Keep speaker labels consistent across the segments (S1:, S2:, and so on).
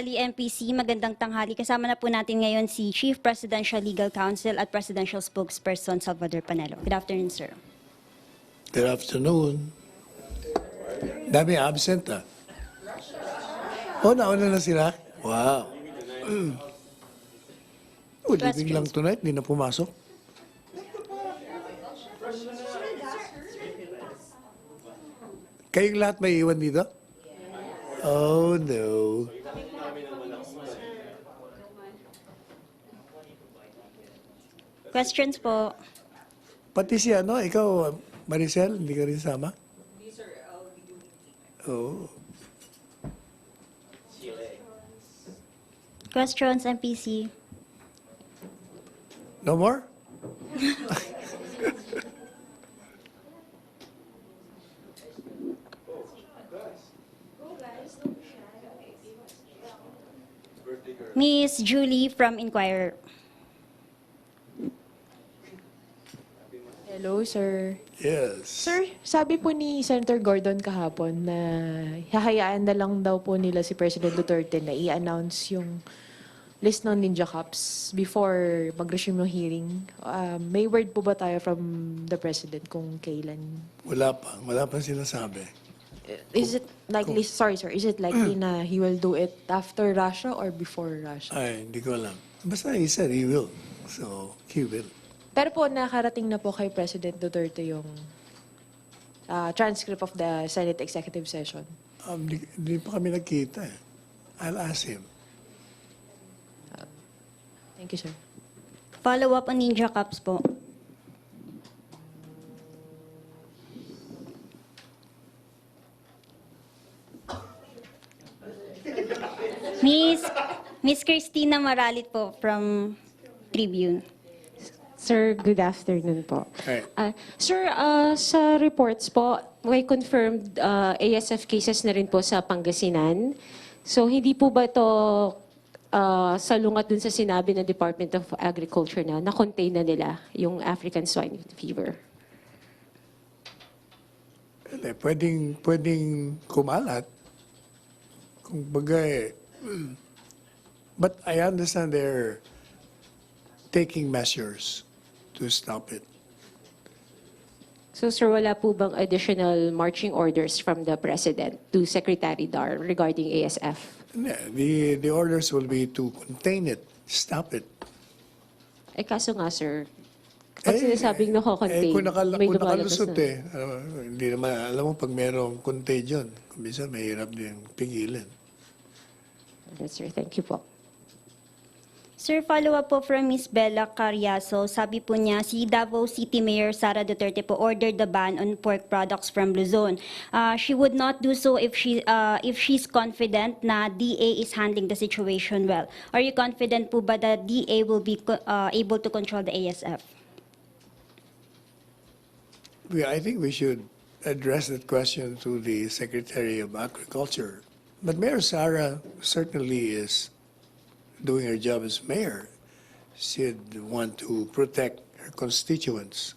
S1: tanghali, MPC. Magandang tanghali. Kasama na po natin ngayon si Chief Presidential Legal Counsel at Presidential Spokesperson Salvador Panelo. Good afternoon, sir.
S2: Good afternoon. Dami absent ah. Oh, nauna na sila? Wow. Oh, living lang tonight, di na pumasok. Kayong lahat may iwan dito? Oh, no.
S1: Questions po.
S2: Pati si ikaw, Maricel, hindi ka rin sama? Hindi, sir. Oh.
S1: Questions, MPC.
S2: No more?
S1: Miss Julie from Inquirer.
S3: Hello, sir.
S2: Yes.
S3: Sir, sabi po ni Senator Gordon kahapon na hahayaan na lang daw po nila si President Duterte na i-announce yung list ng Ninja Cups before mag-resume yung hearing. May word po ba tayo from the President kung kailan?
S2: Wala pa sinasabi.
S3: Is it likely, sorry sir, is it likely na he will do it after Russia or before Russia?
S2: Ay, hindi ko alam. Basta he said he will. So, he will.
S3: Pero po, nakarating na po kay President Duterte yung transcript of the Senate Executive Session.
S2: Hindi pa kami nagkita eh. I'll ask him.
S3: Thank you, sir.
S1: Follow-up on Ninja Cups po. Miss Christina Maralit po from Tribune.
S4: Sir, good afternoon po.
S2: Hey.
S4: Sir, sa reports po, may confirmed ASF cases na rin po sa Pangasinan. So, hindi po ba ito salungat dun sa sinabi ng Department of Agriculture na na-contain na nila yung African swine fever?
S2: Pwedeng kumalat. Kung bagay. But I understand they're taking measures to stop it.
S4: So, sir, wala po bang additional marching orders from the President to Secretary Dar regarding ASF?
S2: The orders will be to contain it, stop it.
S4: Eh, kaso nga, sir, pag sinasabing nako-contain,
S2: kung
S4: may
S2: kung
S4: lumalabas
S2: nakalusot
S4: na.
S2: hindi naman, alam mo, pag mayroong contagion, kung minsan mahirap din pigilan.
S4: Yes, sir. Thank you po.
S1: Sir, follow-up po from Miss Bella Carriazo. Sabi po niya, si Davao City Mayor Sara Duterte po ordered the ban on pork products from Luzon. She would not do so if she's confident na DA is handling the situation well. Are you confident po ba that DA will be able to control the ASF?
S2: I think we should address that question to the Secretary of Agriculture. But Mayor Sara certainly is doing her job as mayor. She'd want to protect her constituents.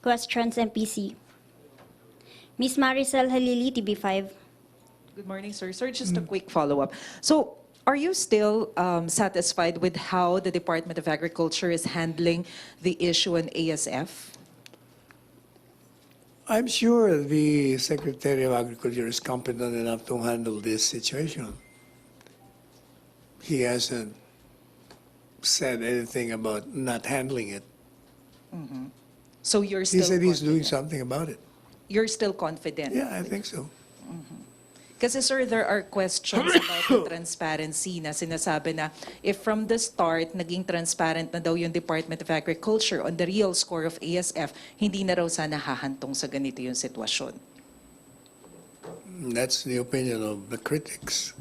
S1: Questions, MPC. Miss Maricel Halili, TB5.
S5: Good morning, sir. Sir, just a quick follow-up. So, are you still satisfied with how the Department of Agriculture is handling the issue on ASF?
S2: I'm sure the Secretary of Agriculture is competent enough to handle this situation. He hasn't said anything about not handling it.
S5: So you're
S2: He
S5: still
S2: said he's doing
S5: confident?
S2: something about it.
S5: You're still confident?
S2: Yeah, I think so.
S5: Kasi sir, there are questions about the transparency na sinasabi na if from the start, naging transparent na daw yung Department of Agriculture on the real score of ASF, hindi na raw sana hahantong sa ganito yung sitwasyon.
S2: That's the opinion of the critics.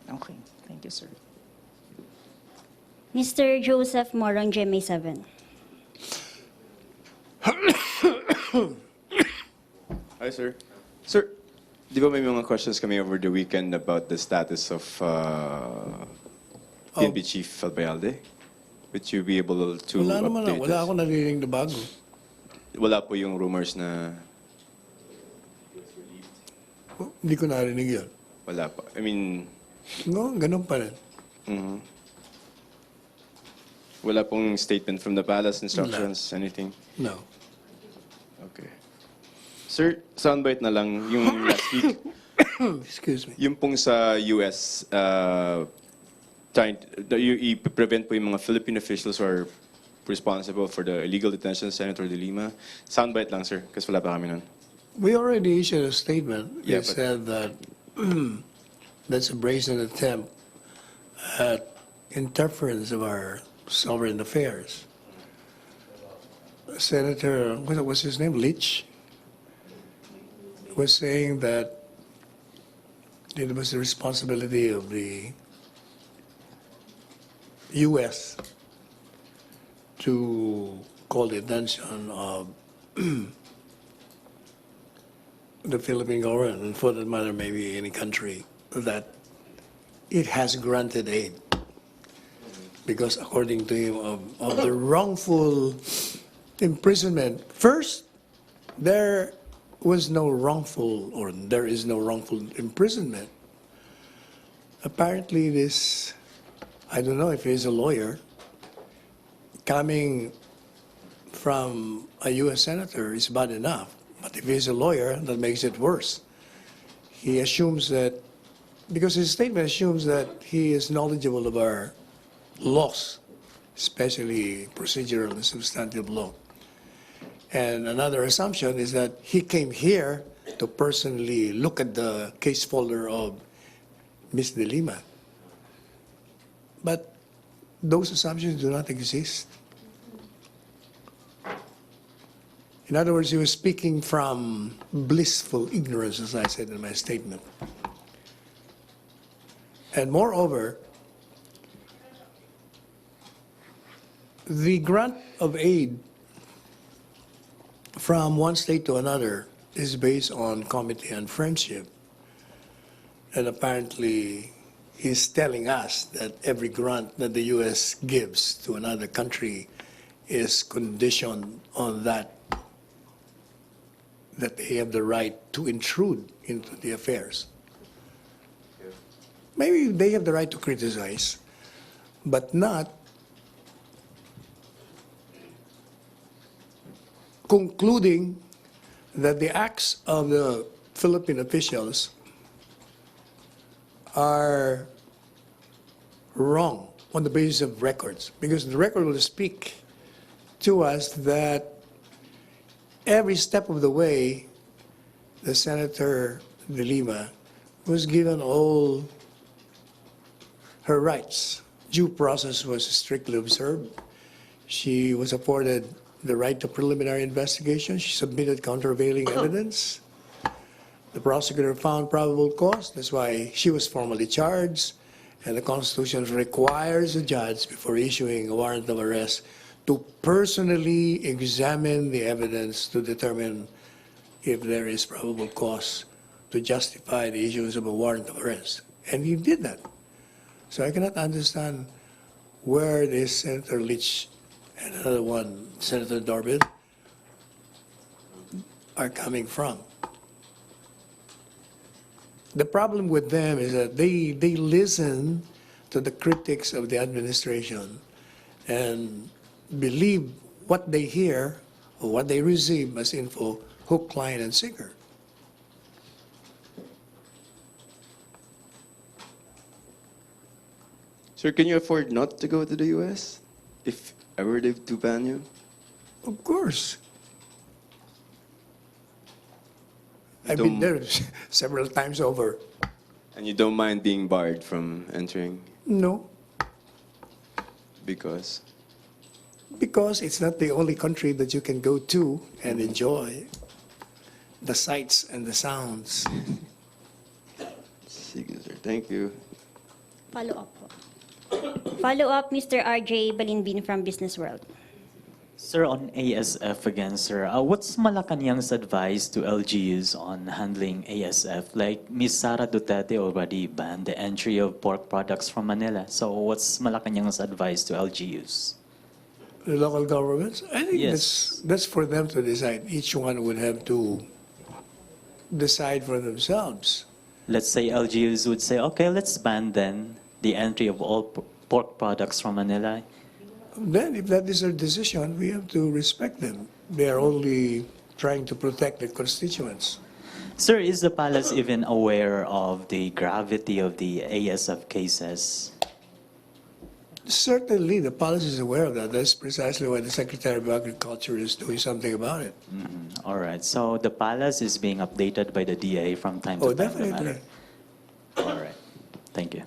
S5: Okay. Thank you, sir.
S1: Mr. Joseph Morong, GMA7.
S6: Hi, sir. Sir, di ba may mga questions kami over the weekend about the status of PNP Chief Albayalde? Would you be able to
S2: Wala naman,
S6: update
S2: wala
S6: us?
S2: ako narinig na bago.
S6: Wala po yung rumors na
S2: Hindi ko narinig yun.
S6: Wala pa. I mean,
S2: No, ganun pa rin.
S6: wala pong statement from the palace, instructions, anything.
S2: No.
S6: Okay. Sir, soundbite na lang yung last week.
S2: Excuse me.
S6: Yung pong sa US, i-prevent po yung mga Philippine officials who are responsible for the illegal detention of Senator De Lima. Soundbite lang, sir, kasi wala pa kami nun.
S2: We already issued a statement.
S6: Yeah,
S2: We
S6: but-
S2: said that that's a brazen attempt at interference of our sovereign affairs. Senator, what was his name? Leach was saying that it was the responsibility of the U.S. to call the attention of the Philippine government, and for that matter, maybe any country, that it has granted aid. Because according to him, of the wrongful imprisonment, first, there was no wrongful, or there is no wrongful imprisonment. Apparently, this, I don't know if he's a lawyer, coming from a U.S. senator is bad enough. But if he's a lawyer, that makes it worse. He assumes that, because his statement assumes that he is knowledgeable of our laws, especially procedural and substantive law. And another assumption is that he came here to personally look at the case folder of Ms. De Lima. But those assumptions do not exist. In other words, he was speaking from blissful ignorance, as I said in my statement. And moreover, the grant of aid from one state to another is based on comity and friendship. And apparently, he's telling us that every grant that the U.S. gives to another country is conditioned on that they have the right to intrude into the affairs. Maybe they have the right to criticize, but not concluding that the acts of the Philippine officials are wrong on the basis of records, because the record will speak to us that every step of the way, the Senator De Lima was given all her rights. Due process was strictly observed. She was afforded the right to preliminary investigation. She submitted countervailing evidence. The prosecutor found probable cause. That's why she was formally charged. And the Constitution requires a judge, before issuing a warrant of arrest, to personally examine the evidence to determine if there is probable cause to justify the issuance of a warrant of arrest. And he did that. So I cannot understand where this Senator Leach and another one, Senator Dorbin, are coming from. The problem with them is that they listen to the critics of the administration and believe what they hear or what they receive as info, hook, line, and sinker.
S6: Sir, can you afford not to go to the US if ever they do ban you?
S2: Of course. I've
S6: Don't-
S2: been there several times over.
S6: And you don't mind being barred from entering
S2: No,
S6: because?
S2: because it's not the only country that you can go to and enjoy the sights and the sounds.
S6: Sige, sir. Thank you.
S1: Follow up po. Follow up, Mr. RJ Balinbin from Business World.
S7: Sir, on ASF again, sir, what's Malacañang's advice to LGUs on handling ASF? Like, Ms. Sara Duterte already banned the entry of pork products from Manila. So what's Malacañang's advice to LGUs?
S2: The local governments, I think
S7: Yes.
S2: that's for them to decide. Each one would have to decide for themselves.
S7: Let's say LGUs would say, okay, let's ban then the entry of all pork products from Manila.
S2: Then, if that is their decision, we have to respect them. They are only trying to protect their constituents.
S7: Sir, is the palace even aware of the gravity of the ASF cases?
S2: Certainly, the palace is aware of that. That's precisely why the Secretary of Agriculture is doing something about it.
S7: All right, so the palace is being updated by the DA from time
S2: Oh,
S7: to time. no
S2: definitely.
S7: matter- All right, thank you.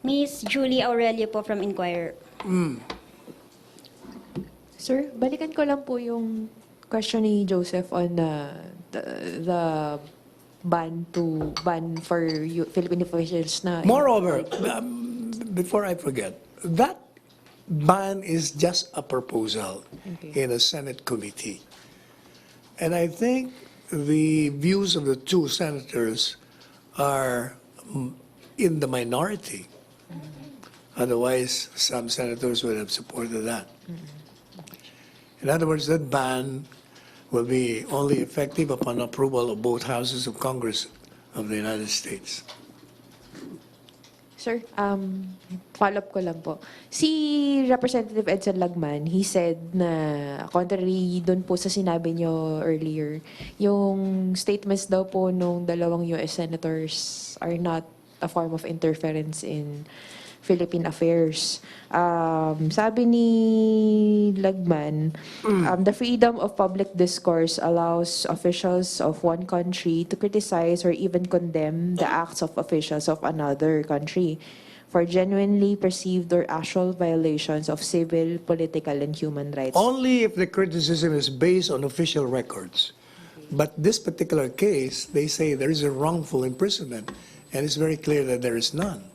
S1: Miss Julie Aurelio po from Inquirer.
S3: Sir, balikan ko lang po yung question ni Joseph on the ban for Philippine officials na.
S2: Moreover, before I forget, that ban is just a proposal in a Senate committee. And I think the views of the two senators are in the minority. Otherwise, some senators would have supported that. In other words, that ban will be only effective upon approval of both houses of Congress of the United States.
S3: Sir, follow-up ko lang po. Si Representative Edson Lagman, he said na contrary doon po sa sinabi nyo earlier, yung statements daw po nung dalawang US senators are not a form of interference in Philippine affairs. Sabi ni Lagman, the freedom of public discourse allows officials of one country to criticize or even condemn the acts of officials of another country for genuinely perceived or actual violations of civil, political, and human rights.
S2: Only if the criticism is based on official records. But this particular case, they say there is a wrongful imprisonment, and it's very clear that there is none.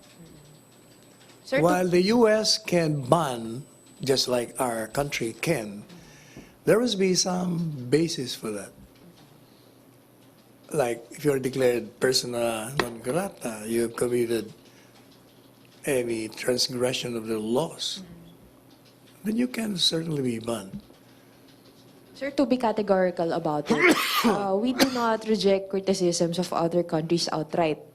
S3: Sir,
S2: While the U.S. can ban, just like our country can, there must be some basis for that. Like if you're declared persona non grata, you have committed any transgression of the laws, then you can certainly be banned.
S3: Sir, to be categorical about it, we do not reject criticisms of other countries outright.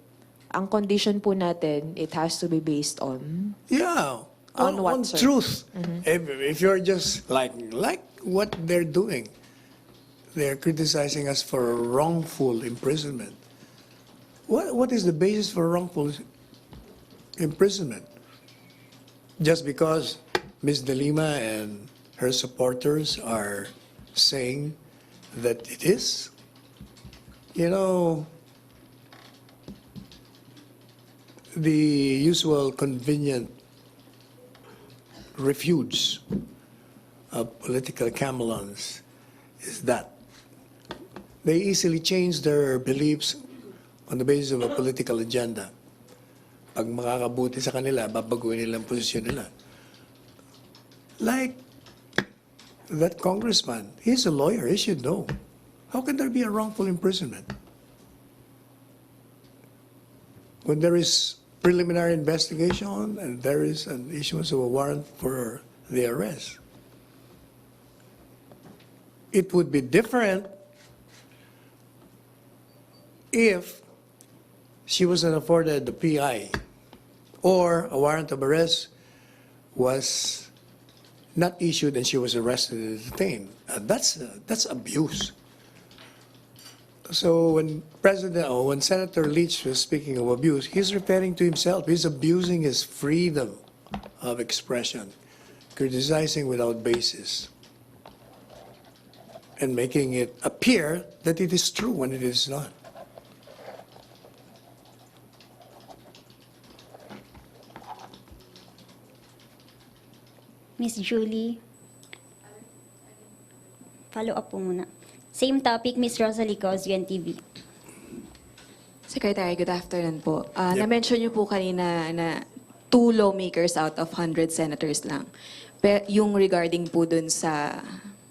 S3: Ang condition po natin, it has to be based on...
S2: Yeah,
S3: On what,
S2: on
S3: sir?
S2: truth. If you're just like what they're doing, they're criticizing us for wrongful imprisonment. What is the basis for wrongful imprisonment? Just because Ms. De Lima and her supporters are saying that it is? You know, the usual convenient refuge of political camelons is that they easily change their beliefs on the basis of a political agenda. Pag makakabuti sa kanila, babaguhin nila ang posisyon nila. Like that congressman, he's a lawyer, he should know. How can there be a wrongful imprisonment? When there is preliminary investigation and there is an issuance of a warrant for the arrest. It would be different if she wasn't afforded the PI or a warrant of arrest was not issued and she was arrested and detained. That's abuse. So when Senator Leach was speaking of abuse, he's referring to himself. He's abusing his freedom of expression, criticizing without basis, and making it appear that it is true when it is not.
S1: Miss Julie. Follow up po muna. Same topic, Miss Rosalie Cos, UNTV.
S8: Secretary, good afternoon po.
S2: Yep.
S8: Na-mention niyo po kanina na 2 lawmakers out of 100 senators lang. Yung regarding po dun sa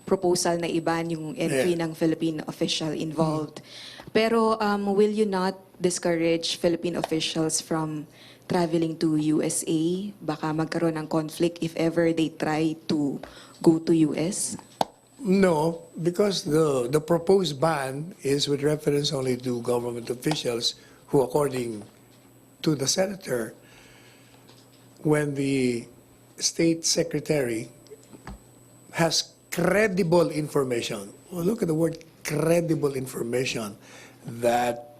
S8: proposal na iban yung entry ng Philippine official involved. Pero will you not discourage Philippine officials from traveling to USA? Baka magkaroon ng conflict if ever they try to go to US?
S2: No, because the proposed ban is with reference only to government officials who, according to the senator, when the state secretary has credible information, well, look at the word credible information, that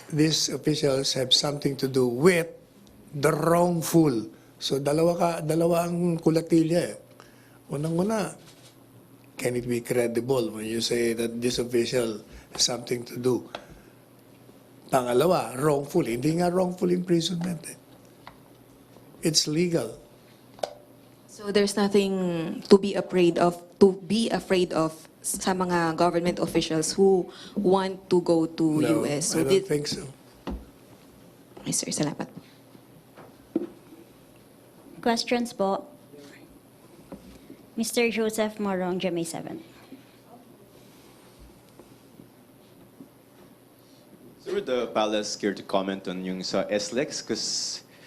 S2: these officials have something to do with the wrongful. So dalawa ang kulatilya eh. Unang-una, can it be credible when you say that this official has something to do? Pangalawa, wrongful. Hindi nga wrongful imprisonment eh. It's legal.
S8: So there's nothing to be afraid of sa mga government officials who want to go to
S2: No,
S8: US.
S2: I don't think so.
S8: Okay, sir, salamat.
S1: Questions po? Mr. Joseph Morong, GMA 7.
S6: So would the palace care to comment on yung sa SLEX? Because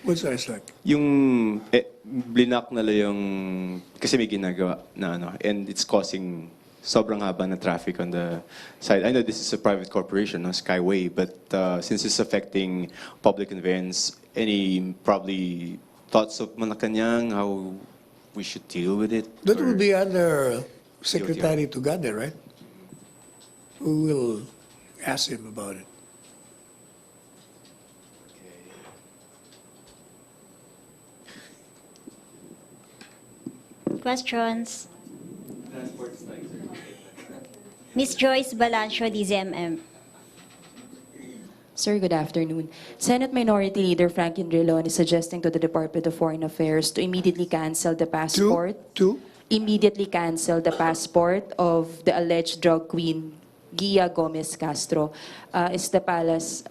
S2: What's that like?
S6: yung blinak nila yung, kasi may ginagawa na ano, and it's causing sobrang haba na traffic on the side. I know this is a private corporation, no, Skyway, but since it's affecting public conveyance, any probably thoughts of Malacañang, how we should deal with it?
S2: That
S6: Or-
S2: will be under Secretary Tugade, right? We will ask him about it.
S1: Questions? Ms. Joyce Balancio, DZMM.
S9: Sir, good afternoon. Senate Minority Leader Franklin Drilon is suggesting to the Department of Foreign Affairs to immediately cancel the passport. Immediately cancel the passport of the alleged drug queen, Gia Gomez Castro. Is the palace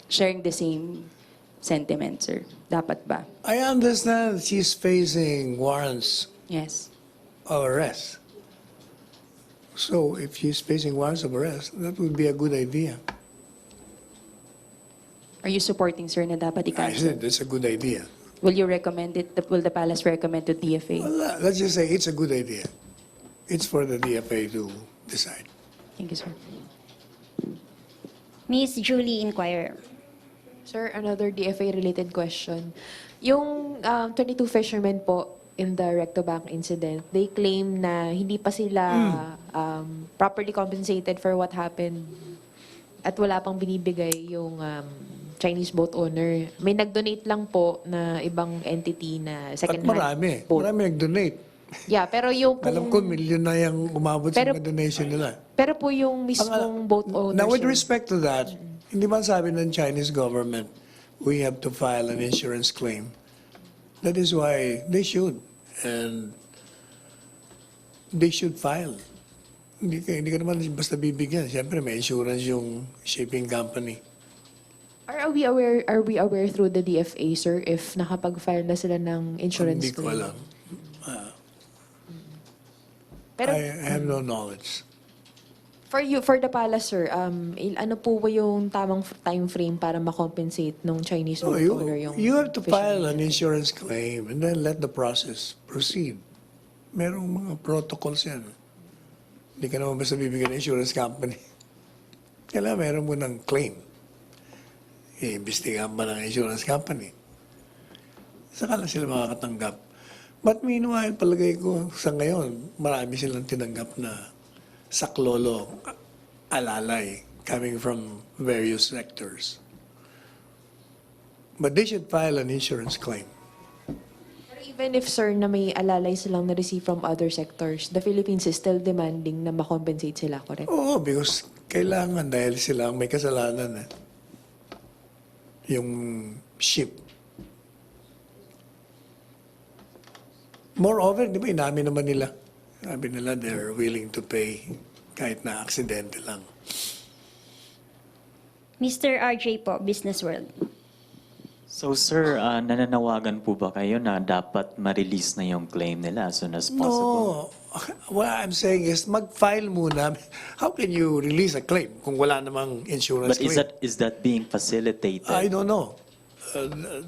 S9: sharing the same sentiment, sir? Dapat ba?
S2: I understand she's facing warrants
S9: Yes.
S2: of arrest. So if she's facing warrants of arrest, that would be a good idea.
S9: Are you supporting, sir, na dapat
S2: I
S9: i-cancel?
S2: said that's a good idea.
S9: Will you recommend it? Will the palace recommend to DFA?
S2: Well, let's just say it's a good idea. It's for the DFA to decide.
S9: Thank you, sir.
S1: Ms. Julie Inquirer.
S3: Sir, another DFA-related question. Yung 22 fishermen po in the Recto Bank incident, they claim na hindi pa sila properly compensated for what happened at wala pang binibigay yung Chinese boat owner. May nag-donate lang po na ibang entity na
S2: At
S3: second-hand
S2: marami.
S3: boat.
S2: Marami nag-donate.
S3: Yeah, pero yung
S2: Alam ko, milyon na yung umabot sa
S3: Pero-
S2: mga donation nila.
S3: pero po yung mismong boat owner.
S2: Now, with
S3: sir,
S2: respect to that, hindi ba sabi ng Chinese government, we have to file an insurance claim? That is why they should. And they should file. Hindi ka naman basta bibigyan. Siyempre, may insurance yung shipping company.
S3: Are we aware through the DFA, sir, if nakapag-file na sila ng insurance
S2: Hindi ko
S3: claim?
S2: alam.
S3: Pero
S2: I have no knowledge.
S3: for the palace, sir, ano po ba yung tamang time frame para ma-compensate ng Chinese
S2: No,
S3: boat owner yung
S2: you have to file
S3: fisherman?
S2: an insurance claim and then let the process proceed. Merong mga protocols yan. Hindi ka naman basta bibigyan ng insurance company. Kailangan meron mo ng claim. Iimbestigahan ba ng insurance company? Saka lang sila makakatanggap. But meanwhile, palagay ko sa ngayon, marami silang tinanggap na saklolo, alalay, coming from various sectors. But they should file an insurance claim.
S3: Pero even if, sir, na may alalay silang na-receive from other sectors, the Philippines is still demanding na ma-compensate sila, correct?
S2: Oo, because kailangan dahil sila ang may kasalanan. Yung ship. Moreover, di ba, inamin naman nila. Sabi nila, they're willing to pay kahit na aksidente lang.
S1: Mr. RJ po, Business World.
S7: So sir, nananawagan po ba kayo na dapat ma-release na yung claim nila as soon as possible?
S2: No. What I'm saying is, mag-file muna. How can you release a claim kung wala namang insurance
S7: But
S2: claim?
S7: is that being facilitated?
S2: I don't know.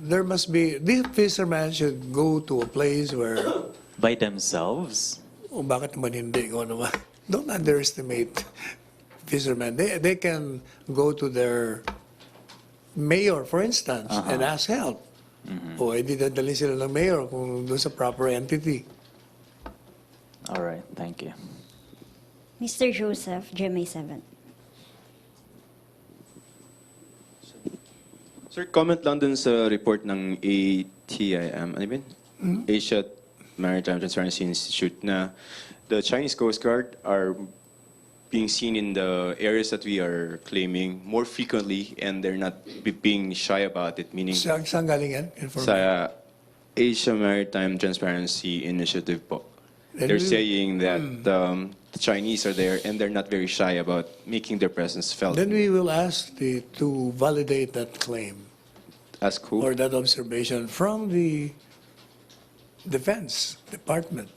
S2: There must be, these fishermen should go to a place where,
S7: By themselves?
S2: O bakit naman hindi? Ikaw naman. Don't underestimate fishermen. They can go to their mayor, for instance, and ask help. O edi dadalhin sila ng mayor kung doon sa proper entity.
S7: All right, thank you.
S1: Mr. Joseph, GMA 7.
S6: Sir, comment lang dun sa report ng ATIM, ano yun? Asia Maritime Transparency Institute, na the Chinese Coast Guard are being seen in the areas that we are claiming more frequently, and they're not being shy about it, meaning
S2: Saan galing yan? Information.
S6: sa Asia Maritime Transparency Initiative po.
S2: Then
S6: They're
S2: we-
S6: saying that the Chinese are there and they're not very shy about making their presence felt.
S2: Then we will ask to validate that claim
S6: Ask who?
S2: or that observation from the Defense Department.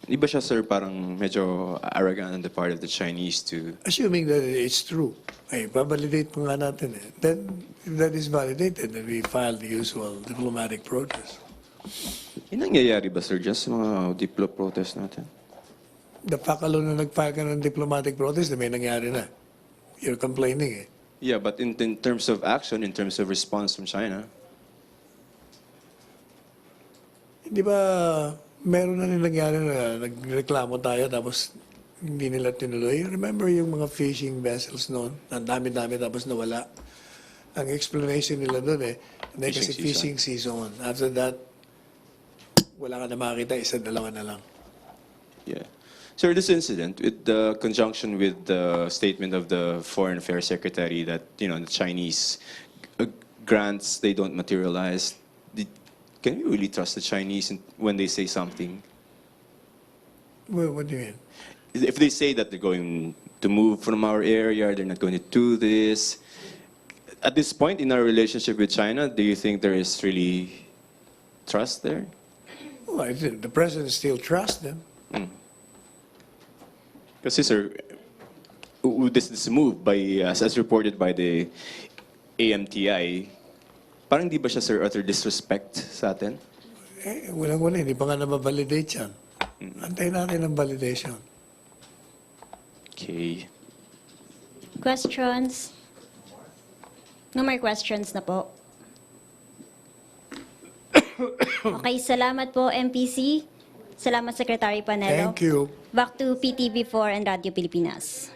S6: Di ba siya, sir, parang medyo arrogant on the part of the Chinese to...
S2: Assuming that it's true, ay, babalidate mo nga natin eh. Then, if that is validated, then we file the usual diplomatic protest.
S6: Yung nangyayari ba, sir, just sa mga diplo protest natin?
S2: The fact alone na nag-file ka ng diplomatic protest, na may nangyari na. You're complaining eh.
S6: Yeah, but in terms of action, in terms of response from China,
S2: Di ba, meron na rin nangyari na nagreklamo tayo tapos hindi nila tinuloy. Remember yung mga fishing vessels noon? Ang dami-dami tapos nawala. Ang explanation nila doon eh, hindi kasi fishing season. After that, wala ka na makita, isa-dalawa na lang.
S6: yeah. Sir, this incident, with the conjunction with the statement of the Foreign Affairs Secretary that, the Chinese grants, they don't materialize, can you really trust the Chinese when they say something?
S2: What do you mean?
S6: If they say that they're going to move from our area, they're not going to do this. At this point in our relationship with China, do you think there is really trust there?
S2: Well, I think the president still trusts them.
S6: Kasi, sir, this move by, as reported by the AMTI, parang di ba siya, sir, utter disrespect sa atin?
S2: Eh, walang-wala, hindi pa nga nababalidate yan. Antayin natin ang validation.
S6: Okay.
S1: Questions? No more questions na po. Okay, salamat po, MPC. Salamat, Secretary Panelo.
S2: Thank you.
S1: Back to PTV4 and Radio Pilipinas.